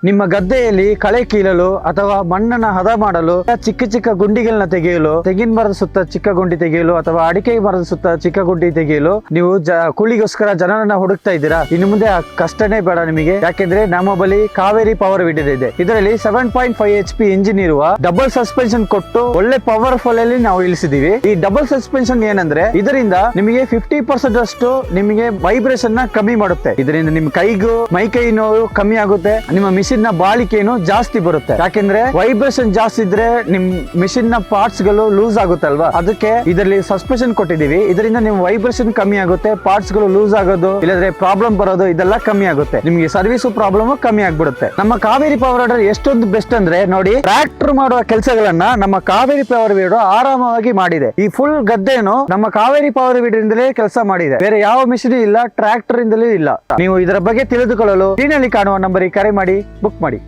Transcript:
ನಿಮ್ಮ ಗದ್ದೆಯಲ್ಲಿ ಕಳೆ ಕೀಳಲು ಅಥವಾ ಮಣ್ಣನ್ನ ಹದ ಮಾಡಲು, ಚಿಕ್ಕ ಚಿಕ್ಕ ಗುಂಡಿಗಳನ್ನ ತೆಗೆಯಲು, ತೆಂಗಿನ ಮರದ ಸುತ್ತ ಚಿಕ್ಕ ಗುಂಡಿ ತೆಗೆಯಲು ಅಥವಾ ಅಡಿಕೆ ಮರದ ಸುತ್ತ ಚಿಕ್ಕ ಗುಂಡಿ ತೆಗೆಯಲು ನೀವು ಕೂಲಿಗೋಸ್ಕರ ಜನರನ್ನ ಹುಡುಕ್ತಾ ಇದ್ದೀರಾ? ಇನ್ನು ಮುಂದೆ ಆ ಕಷ್ಟನೇ ಬೇಡ ನಿಮಗೆ. ಯಾಕೆಂದ್ರೆ ನಮ್ಮ ಬಳಿ ಕಾವೇರಿ ಪವರ್ ವಿಡರ್ ಇದೆ. ಇದರಲ್ಲಿ 7.5 HP ಇಂಜಿನ್ ಇರುವ ಡಬಲ್ ಸಸ್ಪೆನ್ಷನ್ ಕೊಟ್ಟು ಒಳ್ಳೆ ಪವರ್ಫುಲ್ ಅಲ್ಲಿ ನಾವು ಇಳಿಸಿದೀವಿ. ಈ ಡಬಲ್ ಸಸ್ಪೆನ್ಷನ್ ಏನಂದ್ರೆ ಇದರಿಂದ ನಿಮಗೆ 50% ಅಷ್ಟು ನಿಮಗೆ ವೈಬ್ರೇಷನ್ ನ ಕಮ್ಮಿ ಮಾಡುತ್ತೆ. ಇದರಿಂದ ನಿಮ್ ಕೈಗೂ ಮೈಕೈ ನೋವು ಕಮ್ಮಿ ಆಗುತ್ತೆ, ನಿಮ್ಮ ಮಿಷಿನ್ ನ ಬಾಳಿಕೆನು ಜಾಸ್ತಿ ಬರುತ್ತೆ. ಯಾಕೆಂದ್ರೆ ವೈಬ್ರೇಷನ್ ಜಾಸ್ತಿ ಇದ್ರೆ ನಿಮ್ ಮಿಷಿನ್ ನ ಪಾರ್ಟ್ಸ್ ಗಳು ಲೂಸ್ ಆಗುತ್ತಲ್ವಾ, ಅದಕ್ಕೆ ಇದರಲ್ಲಿ ಸಸ್ಪೆನ್ಷನ್ ಕೊಟ್ಟಿದೀವಿ. ಇದರಿಂದ ನಿಮ್ ವೈಬ್ರೇಷನ್ ಕಮ್ಮಿ ಆಗುತ್ತೆ, ಪಾರ್ಟ್ಸ್ ಗಳು ಲೂಸ್ ಆಗೋದು ಇಲ್ಲದ್ರೆ ಪ್ರಾಬ್ಲಮ್ ಬರೋದು ಇದೆಲ್ಲ ಕಮ್ಮಿ ಆಗುತ್ತೆ. ನಿಮ್ಗೆ ಸರ್ವಿಸ್ ಪ್ರಾಬ್ಲಮ್ ಕಮ್ಮಿ ಆಗ್ಬಿಡುತ್ತೆ. ನಮ್ಮ ಕಾವೇರಿ ಪವರ್ ವಿಡರ್ ಎಷ್ಟೊಂದು ಬೆಸ್ಟ್ ಅಂದ್ರೆ ನೋಡಿ, ಟ್ರ್ಯಾಕ್ಟರ್ ಮಾಡುವ ಕೆಲಸಗಳನ್ನ ನಮ್ಮ ಕಾವೇರಿ ಪವರ್ ವಿಡರ್ ಆರಾಮವಾಗಿ ಮಾಡಿದೆ. ಈ ಫುಲ್ ಗದ್ದೆನು ನಮ್ಮ ಕಾವೇರಿ ಪವರ್ ವಿಡರ್ ಇಂದಲೇ ಕೆಲಸ ಮಾಡಿದೆ. ಬೇರೆ ಯಾವ ಮಿಷಿನ್ ಇಲ್ಲ, ಟ್ರ್ಯಾಕ್ಟರ್ ಇಂದಲೇ ಇಲ್ಲ. ನೀವು ಇದರ ಬಗ್ಗೆ ತಿಳಿದುಕೊಳ್ಳಲು ಸ್ಕ್ರೀನ್ ಅಲ್ಲಿ ಕಾಣುವ ನಂಬರಿಗೆ ಕರೆ ಮಾಡಿ ಬುಕ್ ಮಾಡಿ.